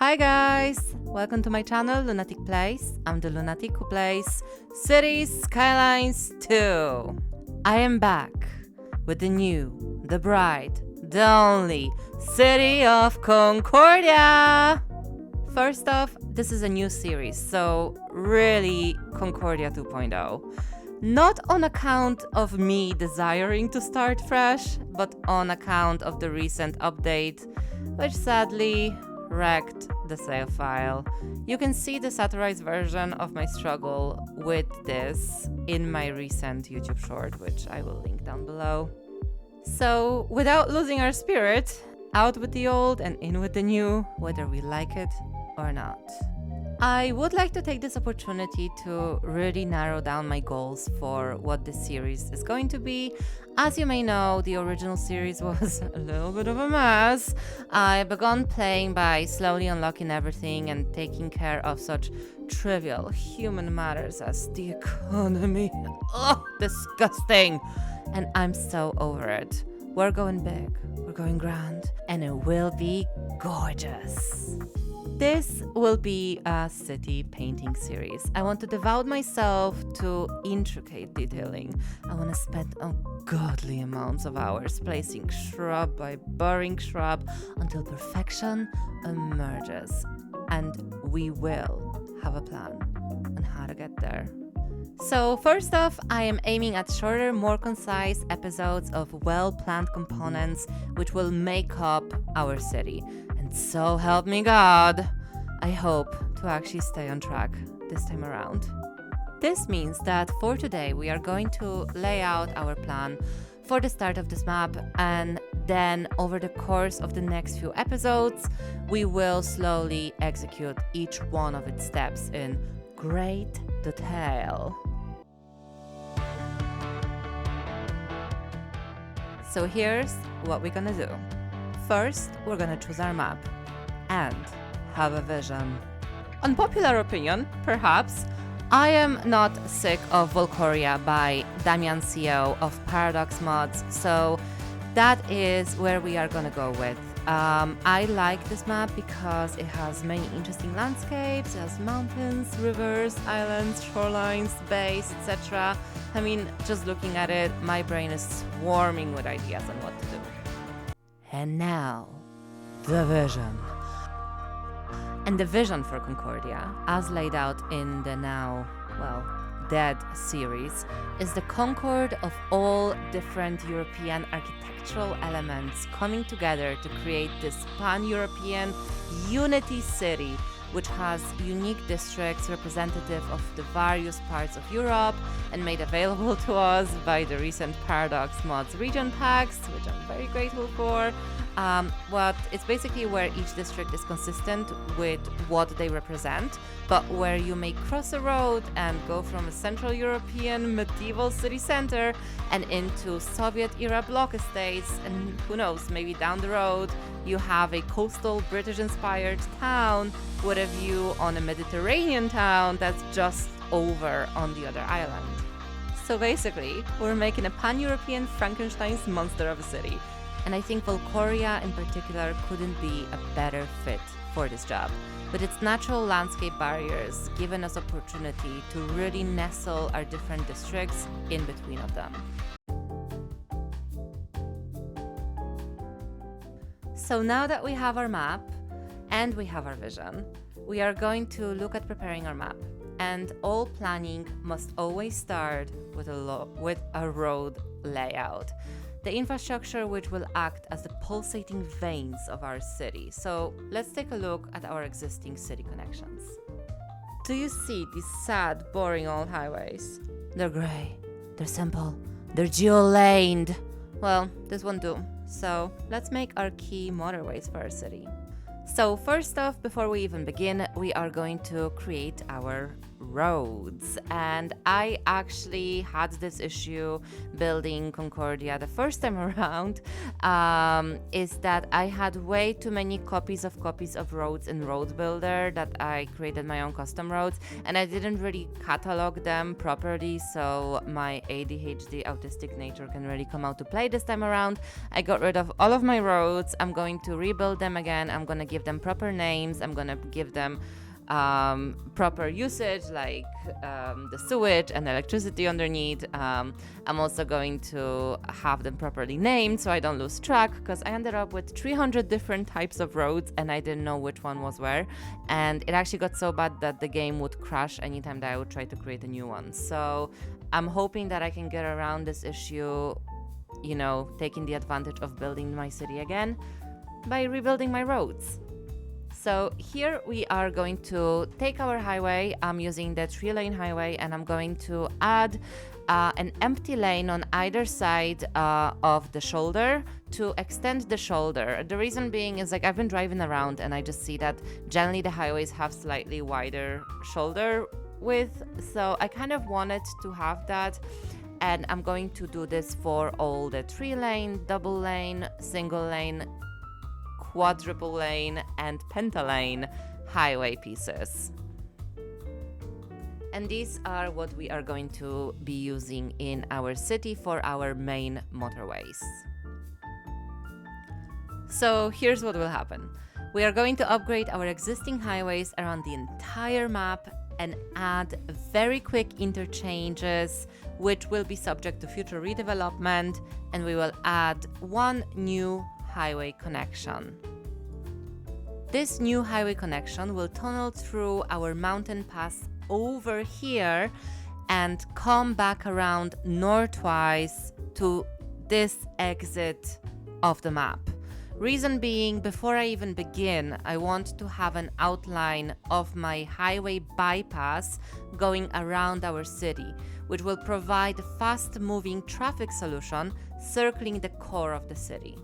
Hi guys! Welcome to my channel, Lunatic Plays. I'm the Lunatic who plays Cities Skylines 2. I am back with the new, the bright, the only City of Concordia! First off, this is a new series, so really Concordia 2.0. Not on account of me desiring to start fresh, but on account of the recent update, which sadly wrecked the save file. You can see the satirized version of my struggle with this in my recent YouTube short, which I will link down below. So, without losing our spirit, out with the old and in with the new, whether we like it or not. I would like to take this opportunity to really narrow down my goals for what this series is going to be. As you may know, the original series was a little bit of a mess. I began playing by slowly unlocking everything and taking care of such trivial human matters as the economy. Ugh, disgusting! And I'm so over it. We're going big, we're going grand, and it will be gorgeous. This will be a city painting series. I want to devote myself to intricate detailing. I want to spend ungodly amounts of hours placing shrub by burying shrub until perfection emerges. And we will have a plan on how to get there. So first off, I am aiming at shorter, more concise episodes of well-planned components which will make up our city. And so help me God, I hope to actually stay on track this time around. This means that for today we are going to lay out our plan for the start of this map, and then over the course of the next few episodes we will slowly execute each one of its steps in great detail. So here's what we're gonna do. First, we're gonna choose our map and have a vision. Unpopular opinion, perhaps, I am not sick of Valkyria by Damian CEO of Paradox Mods, so that is where we are gonna go with. I like this map because it has many interesting landscapes, it has mountains, rivers, islands, shorelines, bays, etc. I mean, just looking at it, my brain is swarming with ideas on what to do. And now, the vision. And the vision for Concordia, as laid out in the now, dead series, is the concord of all different European architectural elements coming together to create this pan-European unity city, which has unique districts representative of the various parts of Europe and made available to us by the recent Paradox Mods region packs, which I'm very grateful for. But it's basically where each district is consistent with what they represent, but where you may cross a road and go from a Central European medieval city center and into Soviet-era block estates, and who knows, maybe down the road you have a coastal British-inspired town with a view on a Mediterranean town that's just over on the other island. So basically, we're making a pan-European Frankenstein's monster of a city. And I think Valkyria in particular couldn't be a better fit for this job. With its natural landscape barriers, giving us opportunity to really nestle our different districts in between of them. So now that we have our map and we have our vision, we are going to look at preparing our map. And all planning must always start with a road layout. The infrastructure which will act as the pulsating veins of our city. So let's take a look at our existing city connections. Do you see these sad, boring old highways? They're grey, they're simple, they're geo-laned. Well, this won't do. So let's make our key motorways for our city. So first off, before we even begin, we are going to create our roads. And I actually had this issue building Concordia the first time around, is that I had way too many copies of roads in Road Builder that I created my own custom roads, and I didn't really catalog them properly, so my ADHD autistic nature can really come out to play this time around. I got rid of all of my roads. I'm going to rebuild them again. I'm going to give them proper names. I'm going to give them proper usage, like the sewage and electricity underneath. I'm also going to have them properly named so I don't lose track, because I ended up with 300 different types of roads and I didn't know which one was where, and it actually got so bad that the game would crash anytime that I would try to create a new one. So I'm hoping that I can get around this issue, you know, taking the advantage of building my city again by rebuilding my roads. So here we are going to take our highway. I'm using the 3-lane highway, and I'm going to add an empty lane on either side of the shoulder to extend the shoulder. The reason being is, like, I've been driving around and I just see that generally the highways have slightly wider shoulder width, so I kind of wanted to have that. And I'm going to do this for all the 3-lane, double lane, single lane, quadruple lane and pentalane highway pieces. And these are what we are going to be using in our city for our main motorways. So here's what will happen. We are going to upgrade our existing highways around the entire map and add very quick interchanges, which will be subject to future redevelopment, and we will add one new highway connection. This new highway connection will tunnel through our mountain pass over here and come back around northwise to this exit of the map. Reason being, before I even begin, I want to have an outline of my highway bypass going around our city, which will provide a fast-moving traffic solution circling the core of the city.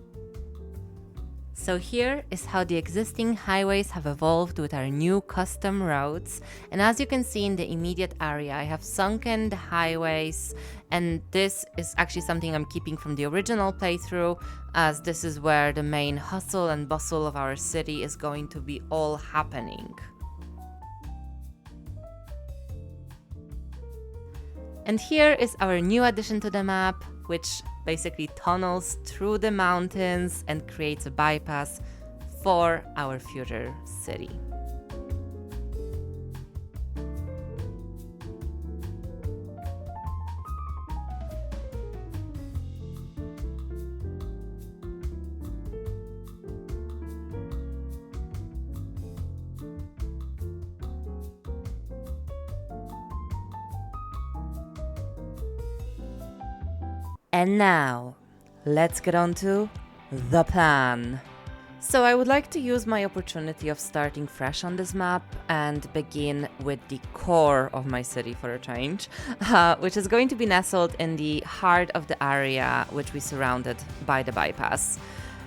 So here is how the existing highways have evolved with our new custom roads. And as you can see in the immediate area, I have sunken the highways, and this is actually something I'm keeping from the original playthrough, as this is where the main hustle and bustle of our city is going to be all happening. And here is our new addition to the map, which basically tunnels through the mountains and creates a bypass for our future city. And now, let's get on to the plan. So I would like to use my opportunity of starting fresh on this map and begin with the core of my city for a change, which is going to be nestled in the heart of the area which we surrounded by the bypass.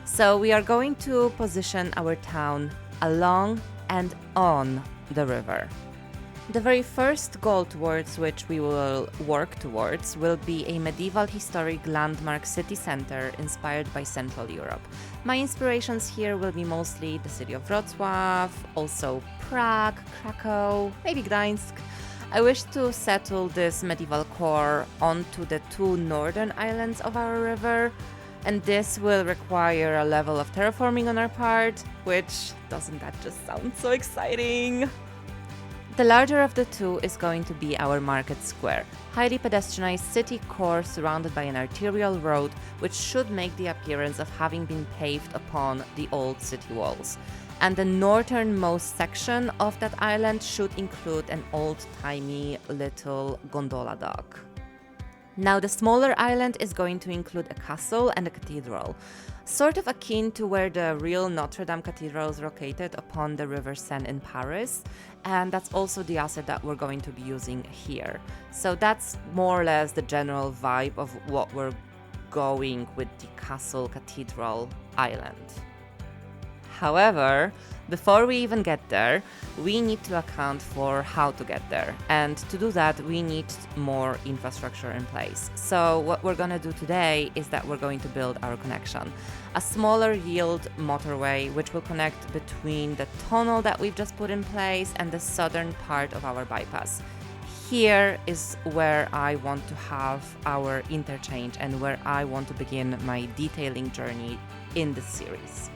So we are going to position our town along and on the river. The very first goal towards which we will work towards will be a medieval historic landmark city center inspired by Central Europe. My inspirations here will be mostly the city of Wrocław, also Prague, Krakow, maybe Gdańsk. I wish to settle this medieval core onto the two northern islands of our river, and this will require a level of terraforming on our part, which doesn't that just sound so exciting? The larger of the two is going to be our market square, highly pedestrianized city core surrounded by an arterial road, which should make the appearance of having been paved upon the old city walls. And the northernmost section of that island should include an old-timey little gondola dock. Now the smaller island is going to include a castle and a cathedral, sort of akin to where the real Notre Dame Cathedral is located upon the River Seine in Paris, and that's also the asset that we're going to be using here. So that's more or less the general vibe of what we're going with the Castle Cathedral Island. However, before we even get there, we need to account for how to get there. And to do that, we need more infrastructure in place. So what we're gonna do today is that we're going to build our connection. A smaller yield motorway which will connect between the tunnel that we've just put in place and the southern part of our bypass. Here is where I want to have our interchange and where I want to begin my detailing journey in this series.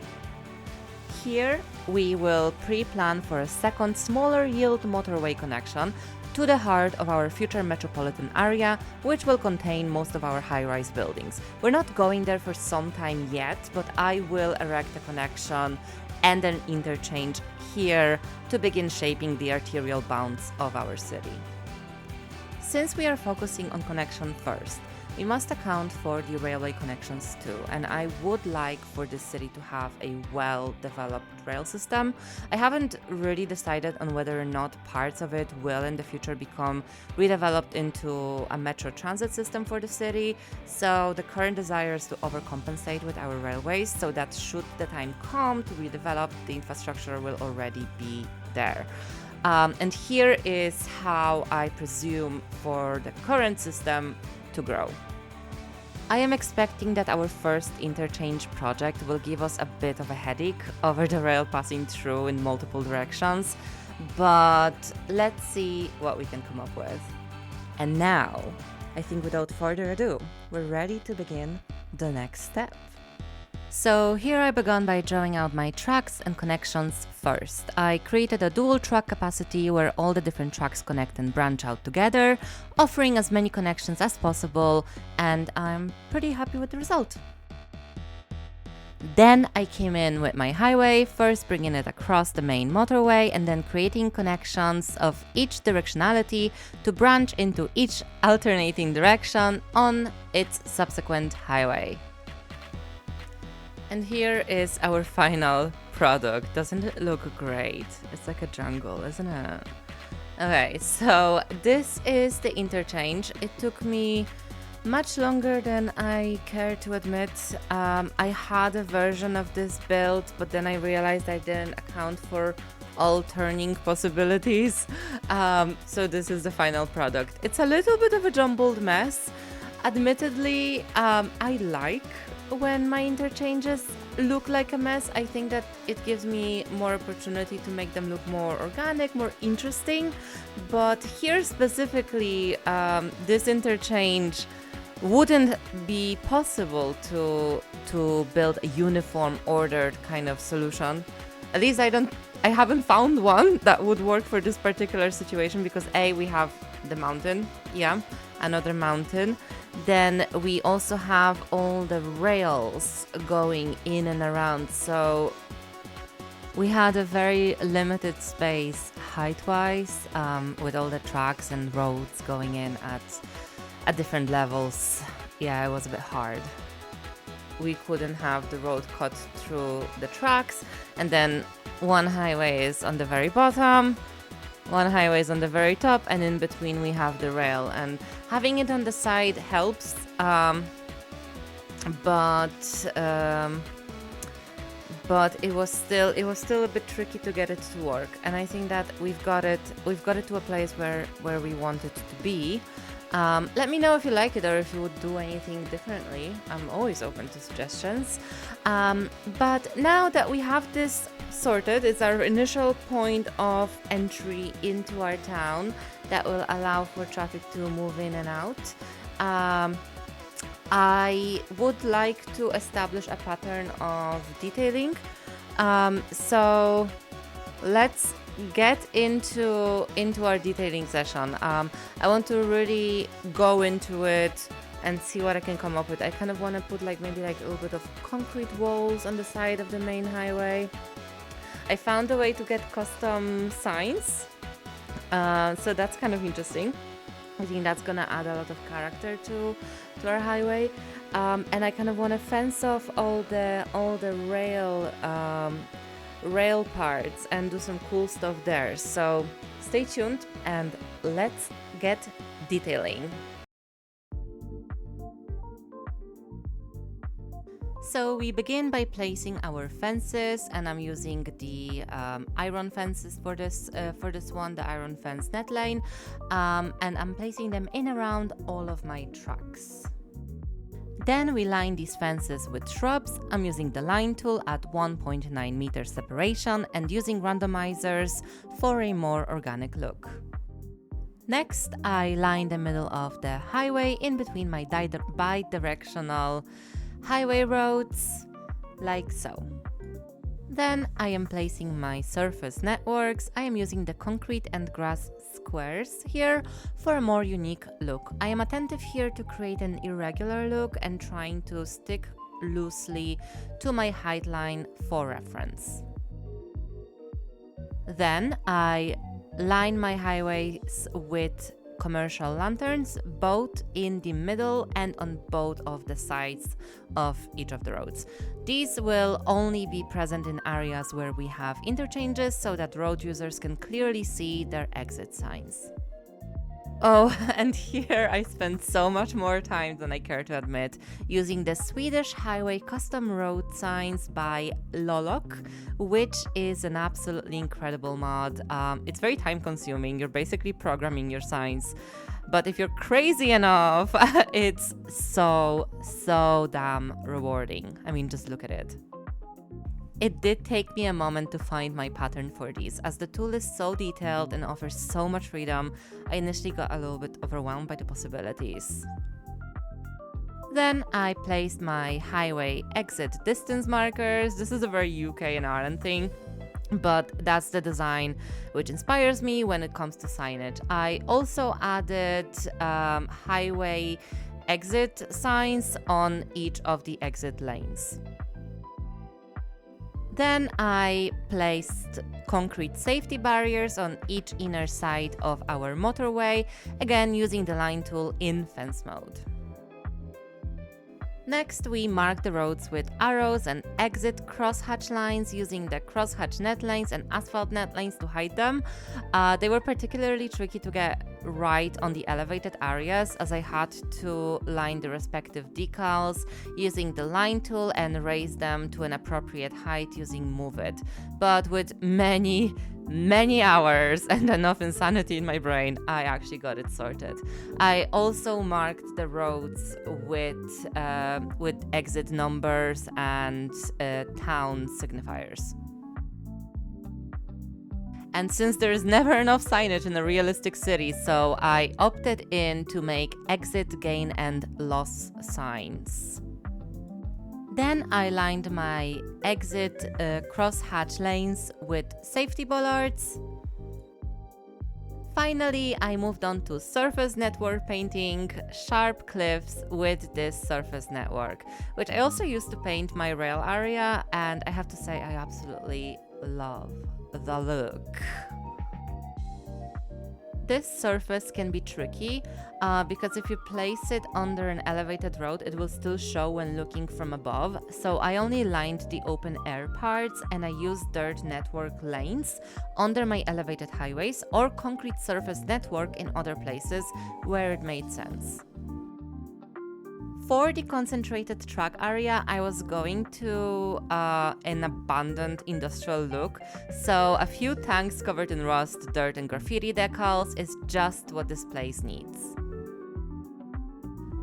Here we will pre-plan for a second smaller yield motorway connection to the heart of our future metropolitan area, which will contain most of our high-rise buildings. We're not going there for some time yet, but I will erect a connection and an interchange here to begin shaping the arterial bounds of our city. Since we are focusing on connection first, we must account for the railway connections too, and I would like for this city to have a well-developed rail system. I haven't really decided on whether or not parts of it will in the future become redeveloped into a metro transit system for the city, so the current desire is to overcompensate with our railways so that should the time come to redevelop, the infrastructure will already be there. And here is how I presume for the current system to grow. I am expecting that our first interchange project will give us a bit of a headache over the rail passing through in multiple directions, but let's see what we can come up with. And now, I think without further ado, we're ready to begin the next step. So here I began by drawing out my tracks and connections first. I created a dual track capacity where all the different tracks connect and branch out together, offering as many connections as possible, and I'm pretty happy with the result. Then I came in with my highway, first bringing it across the main motorway and then creating connections of each directionality to branch into each alternating direction on its subsequent highway. And here is our final product. Doesn't it look great? It's like a jungle, isn't it? Okay, so this is the interchange. It took me much longer than I care to admit. I had a version of this built, but then I realized I didn't account for all turning possibilities. So this is the final product. It's a little bit of a jumbled mess. Admittedly, I like when my interchanges look like a mess. I think that it gives me more opportunity to make them look more organic, more interesting. But here specifically, this interchange wouldn't be possible to build a uniform, ordered kind of solution. At least I haven't found one that would work for this particular situation because A, we have the mountain, another mountain. Then we also have all the rails going in and around, so we had a very limited space height-wise, with all the tracks and roads going in at different levels. Yeah, it was a bit hard. We couldn't have the road cut through the tracks, and then one highway is on the very bottom, one highway is on the very top, and in between we have the rail, and having it on the side helps, but it was still a bit tricky to get it to work. And I think that we've got it to a place where we want it to be. Let me know if you like it or if you would do anything differently. I'm always open to suggestions. But now that we have this sorted, it's our initial point of entry into our town that will allow for traffic to move in and out. I would like to establish a pattern of detailing. So let's get into our detailing session. I want to really go into it and see what I can come up with. I kind of want to put maybe a little bit of concrete walls on the side of the main highway. I found a way to get custom signs, so that's kind of interesting. I think that's gonna add a lot of character to our highway, and I kind of want to fence off all the rail parts and do some cool stuff there. So stay tuned and let's get detailing. So we begin by placing our fences, and I'm using the iron fences for this one, the iron fence net lane, and I'm placing them in around all of my trucks. Then we line these fences with shrubs. I'm using the line tool at 1.9 meter separation and using randomizers for a more organic look. Next, I line the middle of the highway in between my bi-directional highway roads, like so. Then I am placing my surface networks. I am using the concrete and grass squares here for a more unique look. I am attentive here to create an irregular look and trying to stick loosely to my height line for reference. Then I line my highways with commercial lanterns, both in the middle and on both of the sides of each of the roads. These will only be present in areas where we have interchanges so that road users can clearly see their exit signs. Oh, and here I spent so much more time than I care to admit using the Swedish highway custom road signs by Lolok, which is an absolutely incredible mod. It's very time consuming. You're basically programming your signs. But if you're crazy enough, it's so damn rewarding. I mean, just look at it. It did take me a moment to find my pattern for these, as the tool is so detailed and offers so much freedom. I initially got a little bit overwhelmed by the possibilities. Then I placed my highway exit distance markers. This is a very UK and Ireland thing, but that's the design which inspires me when it comes to signage. I also added highway exit signs on each of the exit lanes. Then I placed concrete safety barriers on each inner side of our motorway, again using the line tool in fence mode. Next, we mark the roads with arrows and exit crosshatch lines using the crosshatch net lanes and asphalt net lanes to hide them. They were particularly tricky to get right on the elevated areas, as I had to line the respective decals using the line tool and raise them to an appropriate height using Move It. But with many hours and enough insanity in my brain, I actually got it sorted. I also marked the roads with exit numbers and town signifiers. And since there is never enough signage in a realistic city, so I opted in to make exit gain and loss signs. Then I lined my exit crosshatch lanes with safety bollards. Finally, I moved on to surface network painting sharp cliffs with this surface network, which I also used to paint my rail area, and I have to say I absolutely love the look. This surface can be tricky because if you place it under an elevated road, it will still show when looking from above. So I only lined the open air parts and I used dirt network lanes under my elevated highways or concrete surface network in other places where it made sense. For the concentrated truck area, I was going to an abandoned industrial look, so a few tanks covered in rust, dirt and graffiti decals is just what this place needs.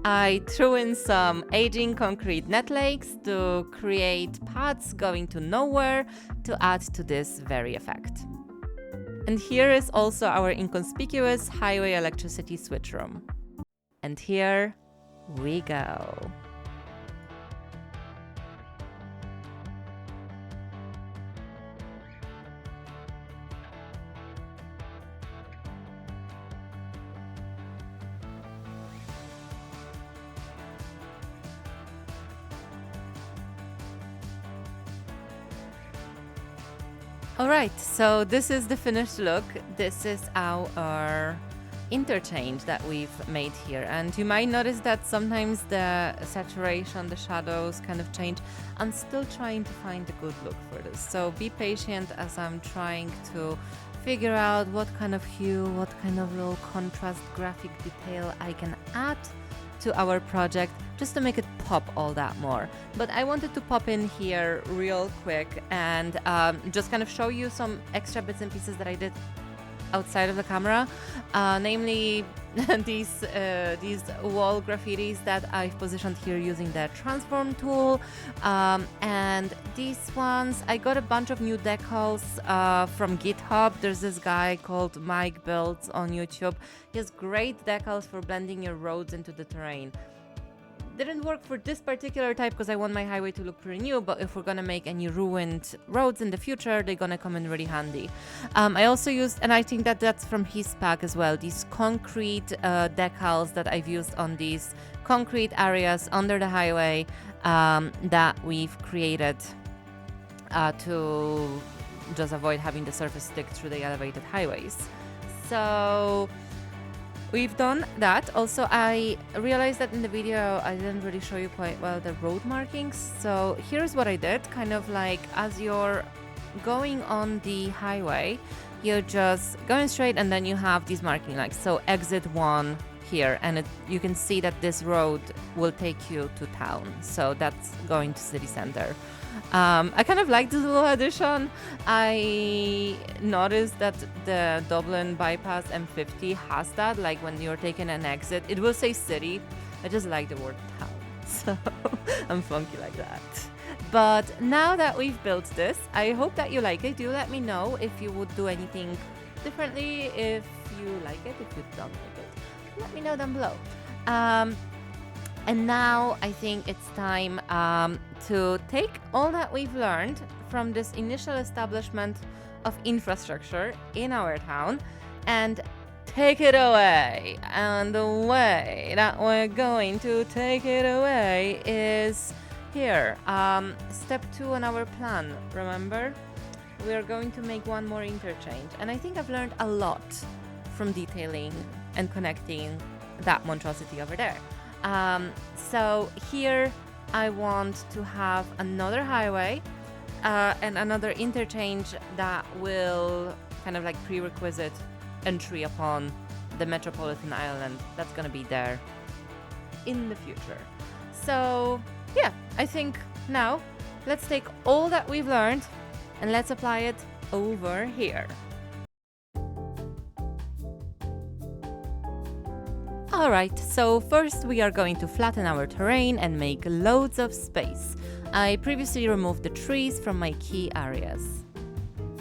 I threw in some aging concrete net lakes to create paths going to nowhere to add to this very effect. And here is also our inconspicuous highway electricity switch room. And here we go. Alright, so this is the finished look. This is our interchange that we've made here, and you might notice that sometimes the saturation, the shadows kind of change. I'm still trying to find a good look for this, so be patient as I'm trying to figure out what kind of hue, what kind of little contrast graphic detail I can add to our project just to make it pop all that more. But I wanted to pop in here real quick and just kind of show you some extra bits and pieces that I did outside of the camera, namely these wall graffitis that I've positioned here using the transform tool, and these ones I got a bunch of new decals from GitHub. There's this guy called Mike Builds on YouTube. He has great decals for blending your roads into the terrain. Didn't work for this particular type because I want my highway to look pretty new, but if we're gonna make any ruined roads in the future, they're gonna come in really handy. I also used, and I think that that's from his pack as well, these concrete decals that I've used on these concrete areas under the highway that we've created to just avoid having the surface stick through the elevated highways. So we've done that. Also, I realized that in the video I didn't really show you quite well the road markings. So here's what I did, kind of like as you're going on the highway, you're just going straight and then you have these marking lines. So exit 1 here, and you can see that this road will take you to town. So that's going to city center. I kind of like this little addition. I noticed that the Dublin bypass M50 has that, like when you're taking an exit, it will say city. I just like the word town, so I'm funky like that. But now that we've built this, I hope that you like it. Do let me know if you would do anything differently, if you like it, if you don't like it. Let me know down below. And now I think it's time to take all that we've learned from this initial establishment of infrastructure in our town and take it away. And the way that we're going to take it away is here. Step 2 on our plan, remember? We're going to make one more interchange. And I think I've learned a lot from detailing and connecting that monstrosity over there. So here I want to have another highway and another interchange that will kind of like prerequisite entry upon the metropolitan island that's gonna be there in the future. So yeah, I think now let's take all that we've learned and let's apply it over here. Alright, so first we are going to flatten our terrain and make loads of space. I previously removed the trees from my key areas.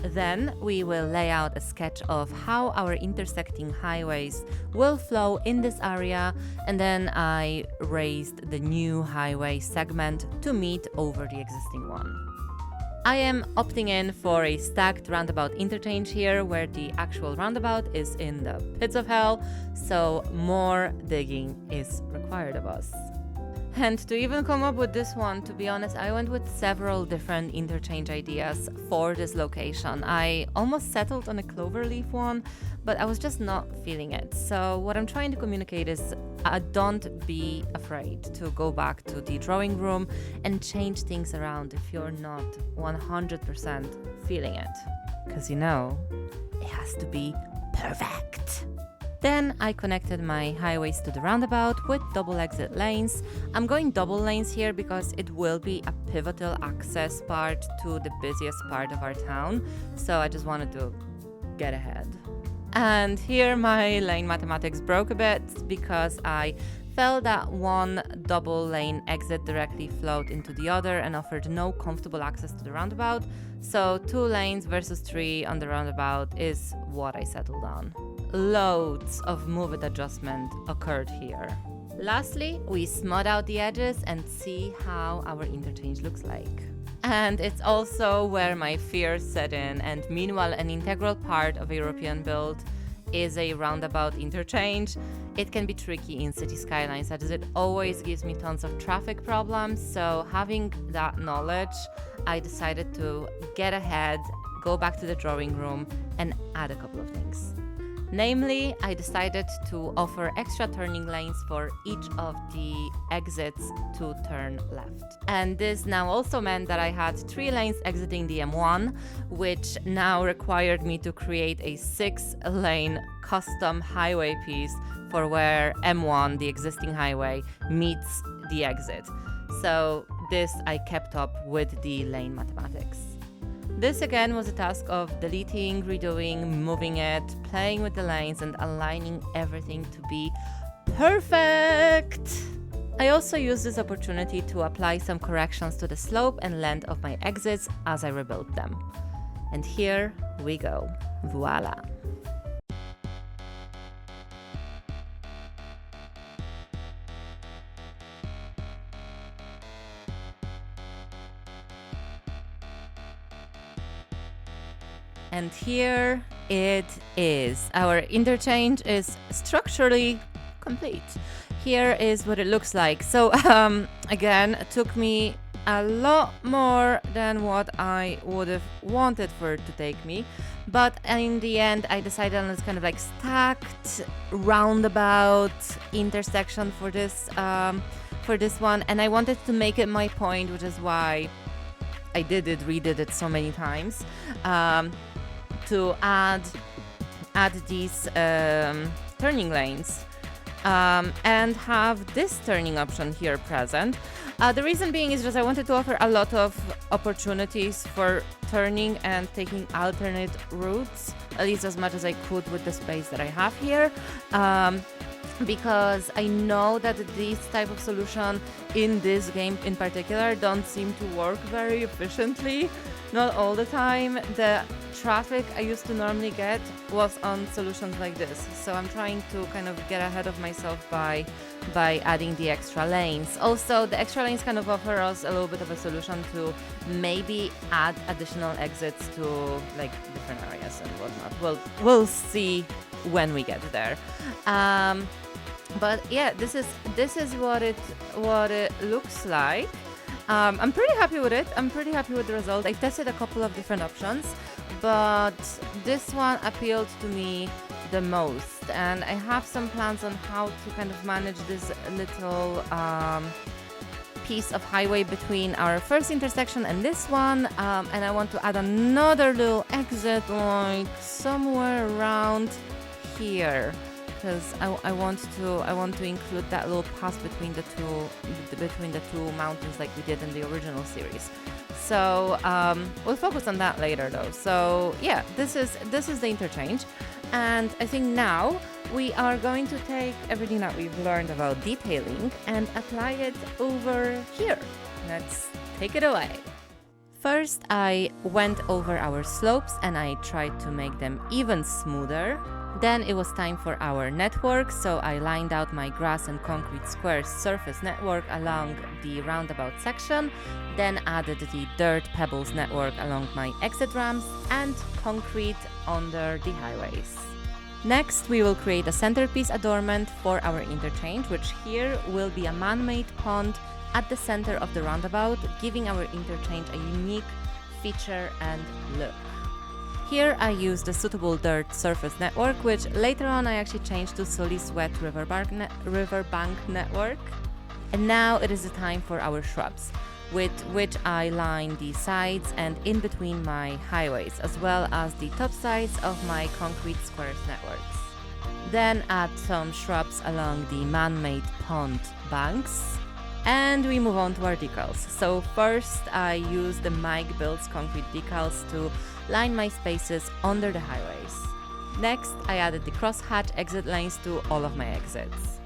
Then we will lay out a sketch of how our intersecting highways will flow in this area, and then I raised the new highway segment to meet over the existing one. I am opting in for a stacked roundabout interchange here, where the actual roundabout is in the pits of hell, so more digging is required of us. And to even come up with this one, to be honest, I went with several different interchange ideas for this location. I almost settled on a cloverleaf one, but I was just not feeling it. So what I'm trying to communicate is don't be afraid to go back to the drawing room and change things around if you're not 100% feeling it. Because you know, it has to be perfect. Then I connected my highways to the roundabout with double exit lanes. I'm going double lanes here because it will be a pivotal access part to the busiest part of our town. So I just wanted to get ahead. And here my lane mathematics broke a bit because I felt that one double lane exit directly flowed into the other and offered no comfortable access to the roundabout. So 2 lanes versus 3 on the roundabout is what I settled on. Loads of move it adjustment occurred here. Lastly, we smooth out the edges and see how our interchange looks like. And it's also where my fears set in, and meanwhile an integral part of a European build is a roundabout interchange. It can be tricky in Cities Skylines as it always gives me tons of traffic problems, so having that knowledge, I decided to get ahead, go back to the drawing room and add a couple of things. Namely, I decided to offer extra turning lanes for each of the exits to turn left. And this now also meant that I had 3 lanes exiting the M1, which now required me to create a 6-lane custom highway piece for where M1, the existing highway, meets the exit. So this I kept up with the lane mathematics. This again was a task of deleting, redoing, moving it, playing with the lanes and aligning everything to be perfect. I also used this opportunity to apply some corrections to the slope and length of my exits as I rebuilt them. And here we go. Voila. And here it is. Our interchange is structurally complete. Here is what it looks like. So again, it took me a lot more than what I would have wanted for it to take me. But in the end, I decided on this kind of like stacked roundabout intersection for this one. And I wanted to make it my point, which is why I redid it so many times. To add these turning lanes and have this turning option here present. The reason being is just I wanted to offer a lot of opportunities for turning and taking alternate routes, at least as much as I could with the space that I have here. Because I know that this type of solution in this game in particular don't seem to work very efficiently. Not all the time. The traffic I used to normally get was on solutions like this. So I'm trying to kind of get ahead of myself by adding the extra lanes. Also, the extra lanes kind of offer us a little bit of a solution to maybe add additional exits to like different areas and whatnot. We'll see when we get there. But yeah, this is what it looks like. I'm pretty happy with it. I'm pretty happy with the result. I tested a couple of different options, but this one appealed to me the most. And I have some plans on how to kind of manage this little piece of highway between our first intersection and this one. And I want to add another little exit like somewhere around here. Because I want to include that little pass between the two mountains like we did in the original series. So we'll focus on that later though. So yeah, this is the interchange, and I think now we are going to take everything that we've learned about detailing and apply it over here. Let's take it away. First, I went over our slopes and I tried to make them even smoother. Then it was time for our network, so I lined out my grass and concrete square surface network along the roundabout section, then added the dirt pebbles network along my exit ramps and concrete under the highways. Next, we will create a centerpiece adornment for our interchange, which here will be a man-made pond at the center of the roundabout, giving our interchange a unique feature and look. Here I used a suitable dirt surface network, which later on I actually changed to Solis wet riverbank network. And now it is the time for our shrubs, with which I line the sides and in between my highways, as well as the top sides of my concrete squares networks. Then add some shrubs along the man-made pond banks. And we move on to our decals. So first I use the Mike Builds concrete decals to line my spaces under the highways. Next, I added the crosshatch exit lanes to all of my exits.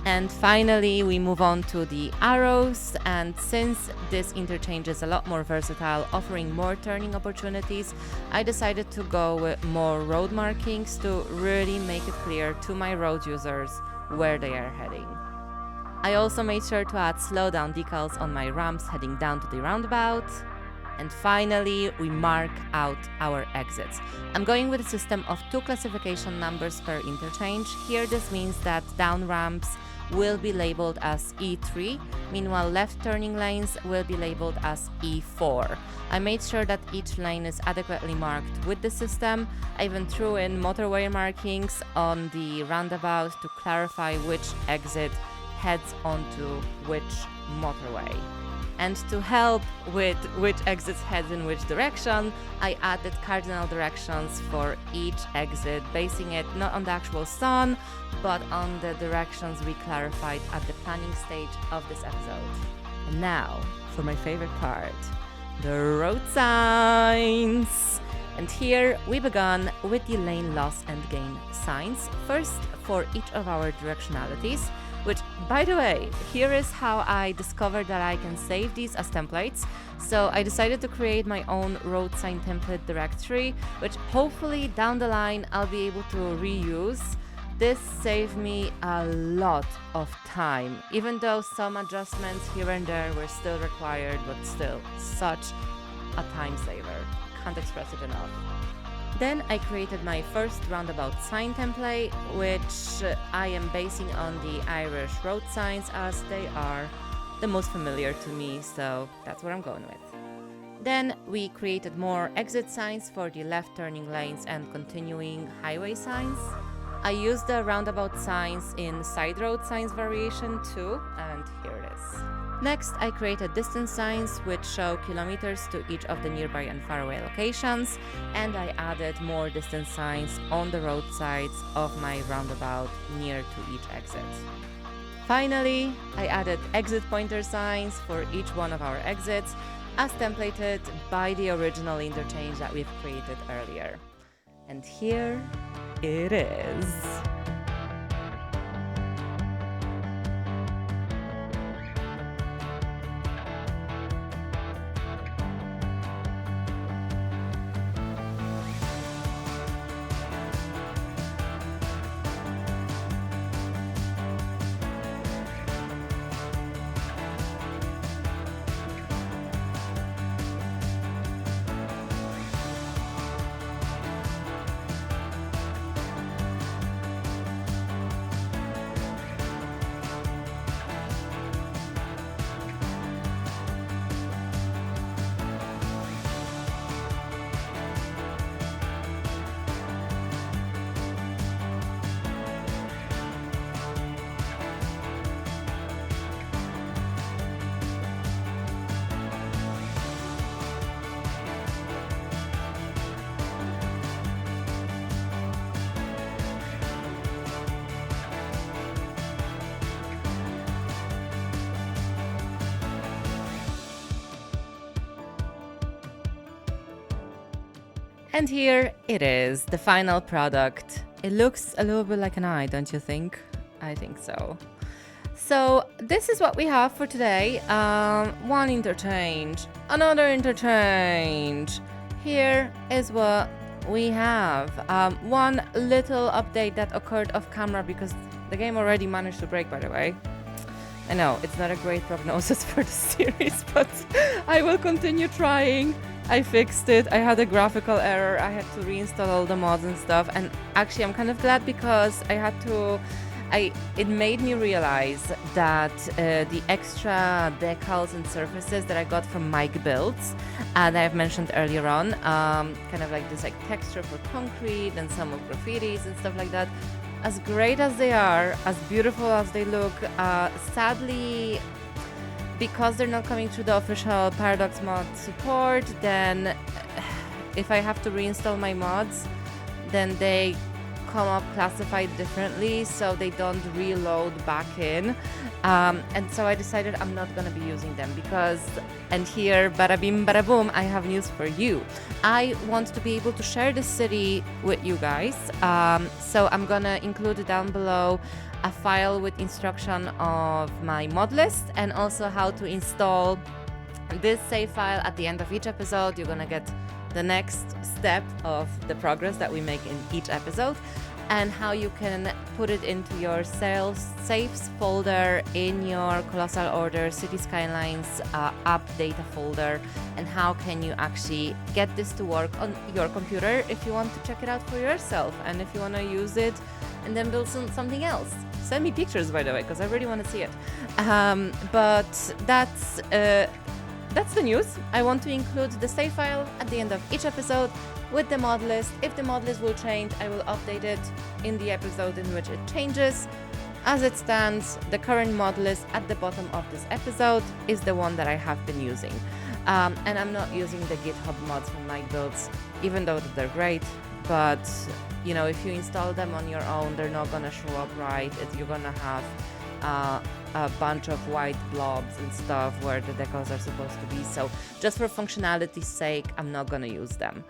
And finally, we move on to the arrows, and since this interchange is a lot more versatile, offering more turning opportunities, I decided to go with more road markings to really make it clear to my road users where they are heading. I also made sure to add slowdown decals on my ramps heading down to the roundabout. And finally, we mark out our exits. I'm going with a system of 2 classification numbers per interchange. Here, this means that down ramps will be labeled as E3, meanwhile left turning lanes will be labeled as E4. I made sure that each lane is adequately marked with the system. I even threw in motorway markings on the roundabout to clarify which exit heads onto which motorway. And to help with which exits heads in which direction, I added cardinal directions for each exit, basing it not on the actual sun, but on the directions we clarified at the planning stage of this episode. And now, for my favorite part, the road signs. And here we began with the lane loss and gain signs, first for each of our directionalities, which, by the way, here is how I discovered that I can save these as templates. So I decided to create my own road sign template directory, which hopefully down the line I'll be able to reuse. This saved me a lot of time, even though some adjustments here and there were still required, but still such a time saver. Can't express it enough. Then I created my first roundabout sign template, which I am basing on the Irish road signs as they are the most familiar to me, so that's what I'm going with. Then we created more exit signs for the left turning lanes and continuing highway signs. I used the roundabout signs in side road signs variation too, and here it is. Next, I created distance signs which show kilometers to each of the nearby and faraway locations, and I added more distance signs on the roadsides of my roundabout near to each exit. Finally, I added exit pointer signs for each one of our exits, as templated by the original interchange that we've created earlier. And here it is. And here it is, the final product. It looks a little bit like an eye, don't you think? I think so. So this is what we have for today. One interchange, another interchange. Here is what we have. One little update that occurred off camera because the game already managed to break, by the way. I know, it's not a great prognosis for the series, but I will continue trying. I fixed it. I had a graphical error. I had to reinstall all the mods and stuff. And actually, I'm kind of glad because it made me realize that the extra decals and surfaces that I got from Mike Builds that I've mentioned earlier on, kind of like this like texture for concrete and some of graffitis and stuff like that, as great as they are, as beautiful as they look, sadly, because they're not coming through the official Paradox mod support, then if I have to reinstall my mods, then they come up classified differently, so they don't reload back in. And so I decided I'm not gonna be using them because, and here, bada bim, bada boom, I have news for you. I want to be able to share this city with you guys, so I'm gonna include down below a file with instruction of my mod list and also how to install this save file at the end of each episode. You're gonna get the next step of the progress that we make in each episode and how you can put it into your saves folder in your Colossal Order Cities Skylines app data folder, and how can you actually get this to work on your computer if you want to check it out for yourself, and if you want to use it and then build something else. Send me pictures, by the way, because I really want to see it. But that's the news. I want to include the save file at the end of each episode with the mod list. If the mod list will change, I will update it in the episode in which it changes. As it stands, the current mod list at the bottom of this episode is the one that I have been using. And I'm not using the GitHub mods from my builds, even though they're great. But, you know, if you install them on your own, they're not going to show up right. You're going to have a bunch of white blobs and stuff where the decals are supposed to be. So just for functionality's sake, I'm not going to use them.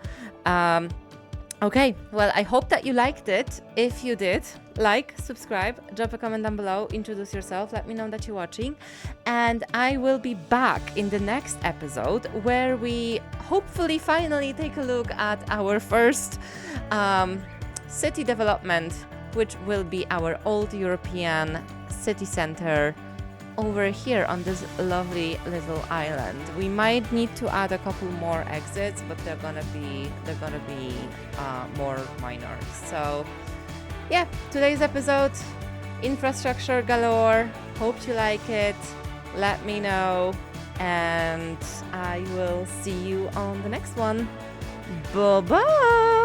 Okay, well, I hope that you liked it. If you did, like, subscribe, drop a comment down below, introduce yourself, let me know that you're watching. And I will be back in the next episode where we hopefully finally take a look at our first city development, which will be our old European city center over here on this lovely little island. We might need to add a couple more exits, but they're gonna be more minor. So yeah, today's episode, infrastructure galore. Hope you like it. Let me know, and I will see you on the next one. Bye bye.